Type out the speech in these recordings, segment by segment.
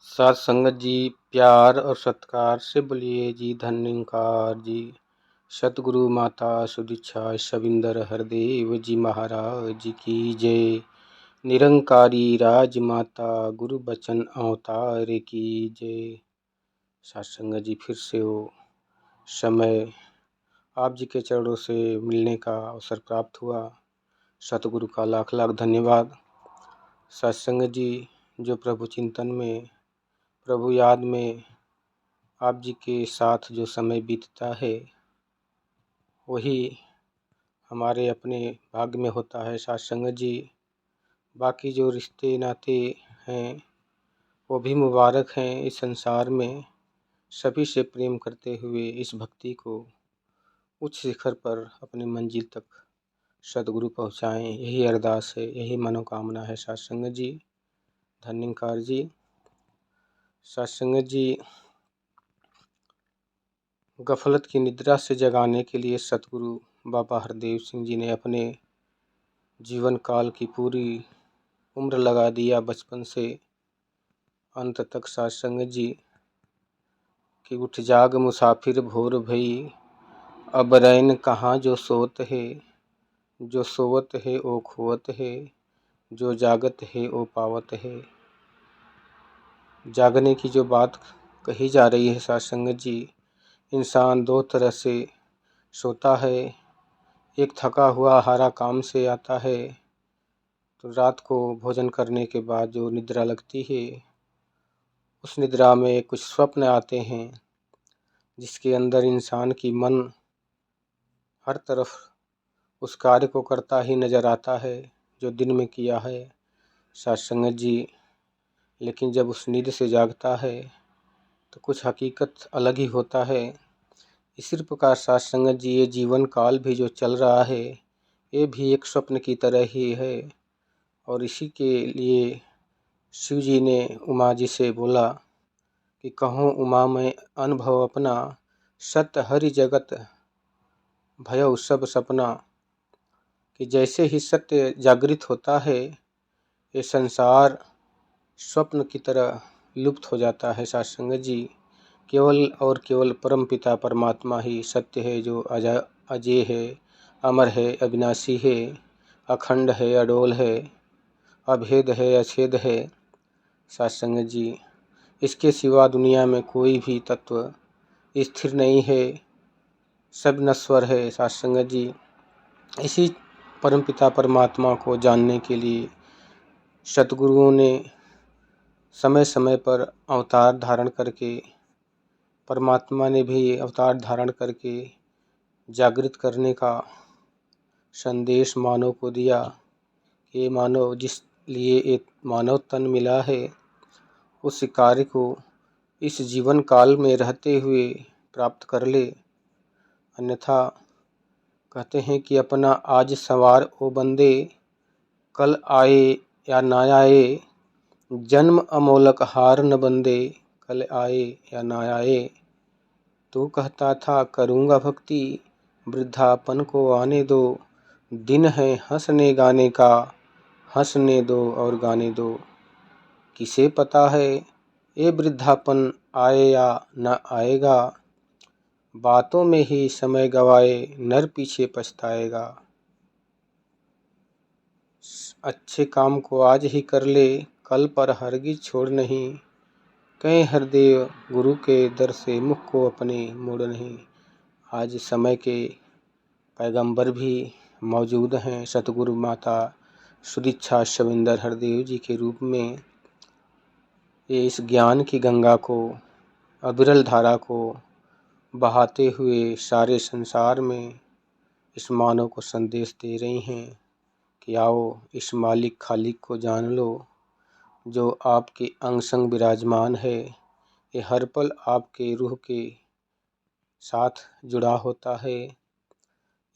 साथ संगत जी, प्यार और सत्कार से बोलिए जी धन्यकार जी। सतगुरु माता सुदीक्षा शविंदर हरदेव जी महाराज जी की जय। निरंकारी राजमाता गुरु बचन अवतार की जय। साथ संगत जी, फिर से वो समय आप जी के चरणों से मिलने का अवसर प्राप्त हुआ। सतगुरु का लाख लाख धन्यवाद। साथ संगत जी, जो प्रभु चिंतन में, प्रभु याद में आप जी के साथ जो समय बीतता है वही हमारे अपने भाग्य में होता है। साथ संगत जी, बाकी जो रिश्ते नाते हैं वो भी मुबारक हैं। इस संसार में सभी से प्रेम करते हुए इस भक्ति को उच्च शिखर पर अपनी मंजिल तक सदगुरु पहुँचाएँ, यही अरदास है, यही मनोकामना है। साथ संगत जी, धन्यकार जी। साथ संगत जी, गफलत की निद्रा से जगाने के लिए सतगुरु बाबा हरदेव सिंह जी ने अपने जीवन काल की पूरी उम्र लगा दिया, बचपन से अंत तक। साथ संगत जी, कि उठ जाग मुसाफिर भोर भई, अब रैन कहाँ जो सोत है, जो सोवत है ओ खोवत है, जो जागत है ओ पावत है। जागने की जो बात कही जा रही है साथ संगत जी, इंसान दो तरह से सोता है। एक थका हुआ हारा काम से आता है तो रात को भोजन करने के बाद जो निद्रा लगती है, उस निद्रा में कुछ स्वप्न आते हैं जिसके अंदर इंसान की मन हर तरफ उस कार्य को करता ही नज़र आता है जो दिन में किया है। साथ संगत जी, लेकिन जब उस नींद से जागता है तो कुछ हकीकत अलग ही होता है। इसी प्रकार साथ संगत जी, ये जीवन काल भी जो चल रहा है ये भी एक स्वप्न की तरह ही है। और इसी के लिए शिव जी ने उमा जी से बोला कि कहूँ उमा मैं अनुभव अपना, सत्य हरि जगत भयउ सब सपना। कि जैसे ही सत्य जागृत होता है ये संसार स्वप्न की तरह लुप्त हो जाता है। साथ संगत जी, केवल और केवल परमपिता परमात्मा ही सत्य है, जो अजय है, अमर है, अविनाशी है, अखंड है, अडोल है, अभेद है, अछेद है। साथ संगत जी, इसके सिवा दुनिया में कोई भी तत्व स्थिर नहीं है, सब नश्वर है। साथ संगत जी, इसी परमपिता परमात्मा को जानने के लिए सतगुरुओं ने समय समय पर अवतार धारण करके, परमात्मा ने भी अवतार धारण करके जागृत करने का संदेश मानव को दिया। ये मानव जिस लिए एक मानव तन मिला है उस कार्य को इस जीवन काल में रहते हुए प्राप्त कर ले, अन्यथा कहते हैं कि अपना आज संवार ओ बंदे, कल आए या ना आए, जन्म अमोलक हार न बंदे, कल आए या ना आए। तू कहता था करूँगा भक्ति, वृद्धापन को आने दो, दिन है हंसने गाने का, हंसने दो और गाने दो। किसे पता है ये वृद्धापन आए या न आएगा, बातों में ही समय गवाए नर पीछे पछताएगा। अच्छे काम को आज ही कर ले, कल पर हरगिज छोड़ नहीं, कहीं हरदेव गुरु के दर से मुख को अपने मोड़ नहीं। आज समय के पैगंबर भी मौजूद हैं, सतगुरु माता सुदीक्षा शविंदर हरदेव जी के रूप में। ये इस ज्ञान की गंगा को, अविरल धारा को बहाते हुए सारे संसार में इस मानव को संदेश दे रही हैं कि आओ इस मालिक खालिक को जान लो, जो आपके अंग संग विराजमान है। ये हर पल आपके रूह के साथ जुड़ा होता है,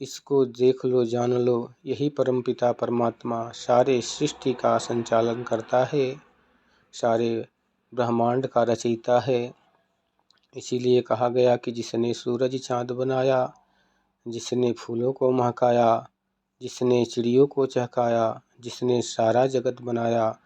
इसको देख लो जान लो। यही परमपिता परमात्मा सारे सृष्टि का संचालन करता है, सारे ब्रह्मांड का रचयिता है। इसीलिए कहा गया कि जिसने सूरज चाँद बनाया, जिसने फूलों को महकाया, जिसने चिड़ियों को चहकाया, जिसने सारा जगत बनाया,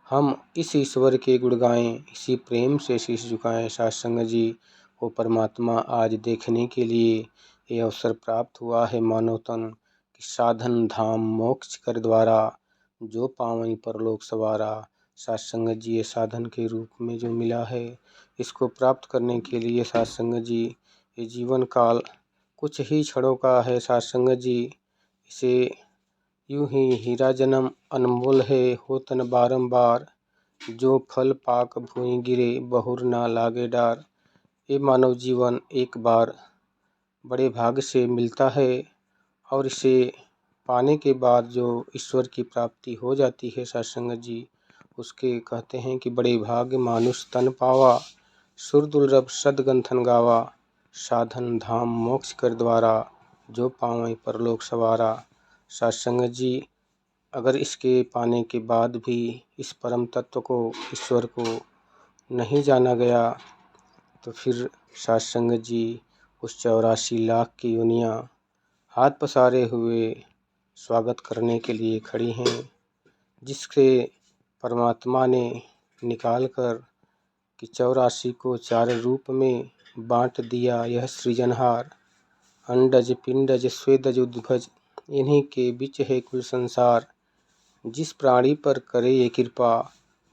हम इस ईश्वर के गुण गाएं, इसी प्रेम से शीश झुकाएं। साध संगत जी, वो परमात्मा आज देखने के लिए ये अवसर प्राप्त हुआ है मानव तन कि साधन धाम मोक्ष कर द्वारा जो पावई परलोक सवारा। साध संगत जी, ये साधन के रूप में जो मिला है, इसको प्राप्त करने के लिए साध संगत जी, ये जीवन काल कुछ ही क्षणों का है। साध संगत जी, इसे यूं ही हीरा जन्म अनमोल है, हो तन बारंबार जो फल पाक भूई गिरे बहुर ना लागे डार। ये मानव जीवन एक बार बड़े भाग्य से मिलता है और इसे पाने के बाद जो ईश्वर की प्राप्ति हो जाती है साध संगत जी, उसके कहते हैं कि बड़े भाग्य मानुष तन पावा, सुर दुर्लभ सदगंथन गावा, साधन धाम मोक्ष कर द्वारा जो पावई परलोक सवारा। साध संगत जी, अगर इसके पाने के बाद भी इस परम तत्व को, ईश्वर को नहीं जाना गया, तो फिर साध संगत जी, उस 84 लाख की योनियाँ हाथ पसारे हुए स्वागत करने के लिए खड़ी हैं, जिससे परमात्मा ने निकाल कर कि 84 को 4 रूप में बांट दिया यह सृजनहार। अंडज पिंडज स्वेदज उद्भज इन्हीं के बीच है कुल संसार। जिस प्राणी पर करे ये कृपा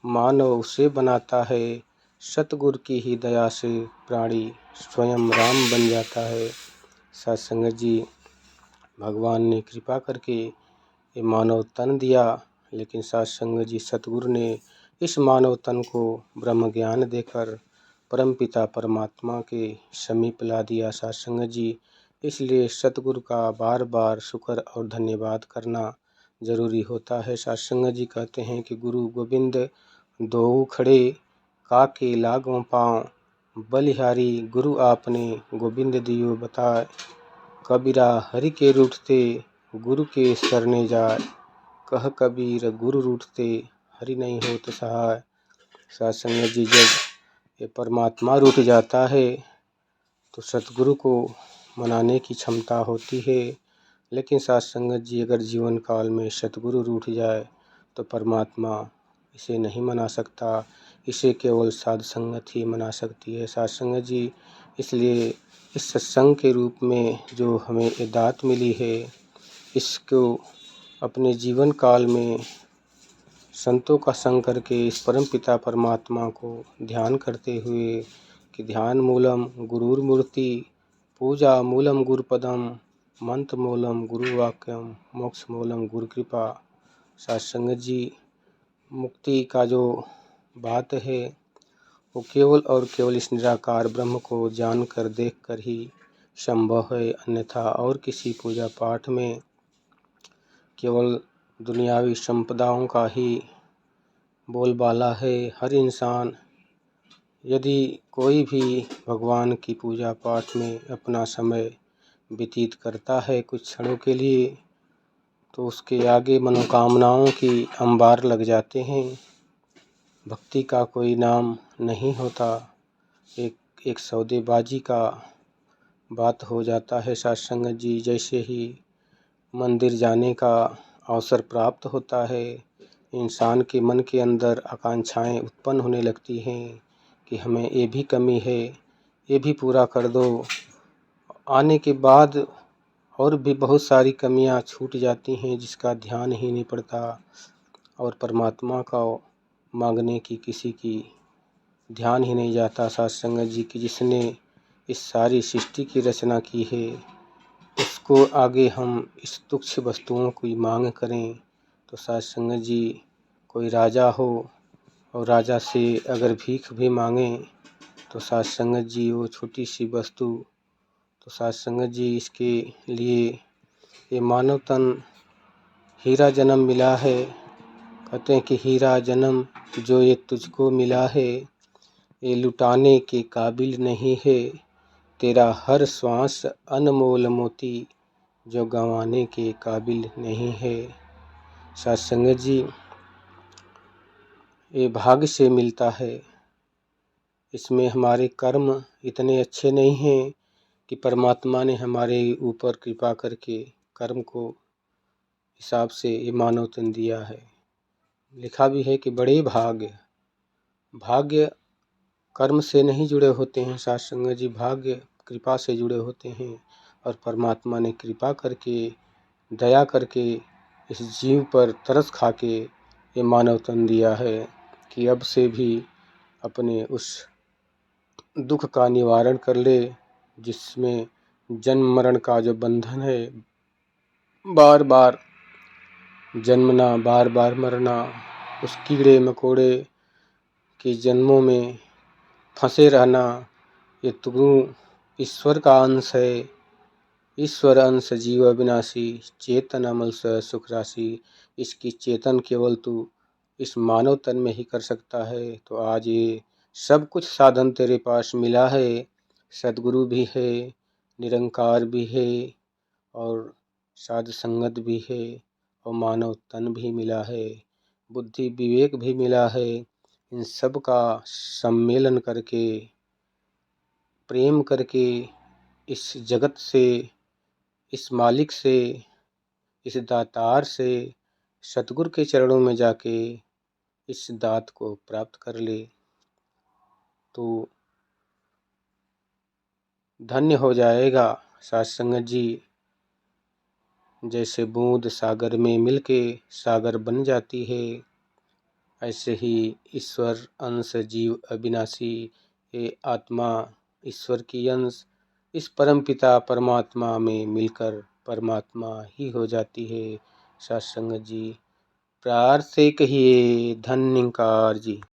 मानव उसे बनाता है, सतगुरु की ही दया से प्राणी स्वयं राम बन जाता है। साध संगत जी, भगवान ने कृपा करके ये मानव तन दिया, लेकिन साध संगत जी, सतगुरु ने इस मानव तन को ब्रह्म ज्ञान देकर परमपिता परमात्मा के समीप ला दिया। साध संगत जी, इसलिए सतगुरु का बार बार शुक्र और धन्यवाद करना जरूरी होता है। साध संगत जी कहते हैं कि गुरु गोविंद दोऊ खड़े काके लागों पाँव, बलिहारी गुरु आपने गोविंद दियो बताए। कबीरा हरि के रूठते गुरु के सरने जाए, कह कबीर गुरु रूठते हरि नहीं होत सहाय। साध संगत जी, जब ये परमात्मा रूठ जाता है तो सतगुरु को मनाने की क्षमता होती है, लेकिन साध संगत जी, अगर जीवन काल में सतगुरु रूठ जाए तो परमात्मा इसे नहीं मना सकता, इसे केवल साध संगत ही मना सकती है। साध संगत जी, इसलिए इस सत्संग के रूप में जो हमें ये दात मिली है, इसको अपने जीवन काल में संतों का संग करके इस परम पिता परमात्मा को ध्यान करते हुए कि ध्यान मूलम गुरुर्मूर्ति, पूजा मूलम गुरुपदम, मंत्र मूलम गुरुवाक्यम, मोक्ष मूलम गुरु कृपा। साध संगत जी, मुक्ति का जो बात है वो केवल और केवल इस निराकार ब्रह्म को जानकर देखकर ही संभव है, अन्यथा और किसी पूजा पाठ में केवल दुनियावी संपदाओं का ही बोलबाला है। हर इंसान यदि कोई भी भगवान की पूजा पाठ में अपना समय व्यतीत करता है कुछ क्षणों के लिए, तो उसके आगे मनोकामनाओं की अंबार लग जाते हैं। भक्ति का कोई नाम नहीं होता, एक सौदेबाजी का बात हो जाता है। साध संगत जी, जैसे ही मंदिर जाने का अवसर प्राप्त होता है, इंसान के मन के अंदर आकांक्षाएं उत्पन्न होने लगती हैं कि हमें ये भी कमी है, ये भी पूरा कर दो। आने के बाद और भी बहुत सारी कमियां छूट जाती हैं जिसका ध्यान ही नहीं पड़ता, और परमात्मा का मांगने की किसी की ध्यान ही नहीं जाता। साध संगत जी की जिसने इस सारी सृष्टि की रचना की है, उसको आगे हम इस तुच्छ वस्तुओं की मांग करें तो साध संगत जी, कोई राजा हो और राजा से अगर भीख भी मांगें तो साध संगत जी वो छोटी सी वस्तु, तो साध संगत जी, इसके लिए ये मानव तन हीरा जन्म मिला है। कहते हैं कि हीरा जन्म जो ये तुझको मिला है, ये लुटाने के काबिल नहीं है, तेरा हर श्वास अनमोल मोती जो गंवाने के काबिल नहीं है। साध संगत जी, ये भाग्य से मिलता है, इसमें हमारे कर्म इतने अच्छे नहीं हैं कि परमात्मा ने हमारे ऊपर कृपा करके कर्म को हिसाब से ये मानव तन दिया है। लिखा भी है कि बड़े भाग्य कर्म से नहीं जुड़े होते हैं साथ संगत जी, भाग्य कृपा से जुड़े होते हैं। और परमात्मा ने कृपा करके, दया करके इस जीव पर तरस खा के ये मानव तन दिया है कि अब से भी अपने उस दुख का निवारण कर ले, जिसमें जन्म मरण का जो बंधन है, बार बार जन्मना बार बार मरना, उस कीड़े मकोड़े के जन्मों में फंसे रहना, ये तू ईश्वर का अंश है। ईश्वर अंश जीव अविनाशी, चेतन अमल स सुख राशि। इसकी चेतन केवल तू इस मानव तन में ही कर सकता है। तो आज ये सब कुछ साधन तेरे पास मिला है। सद्गुरु भी है, निरंकार भी है, और साध संगत भी है, और मानव तन भी मिला है, बुद्धि विवेक भी मिला है। इन सब का सम्मेलन करके, प्रेम करके इस जगत से, इस मालिक से, इस दातार से, सतगुरु के चरणों में जाके इस दात को प्राप्त कर ले तो धन्य हो जाएगा। साथ संगत जी, जैसे बूंद सागर में मिलके सागर बन जाती है, ऐसे ही ईश्वर अंश जीव अविनाशी, ये आत्मा ईश्वर की अंश इस परमपिता परमात्मा में मिलकर परमात्मा ही हो जाती है। साथ संगत जी, प्यार से कहिए धन्यकार जी।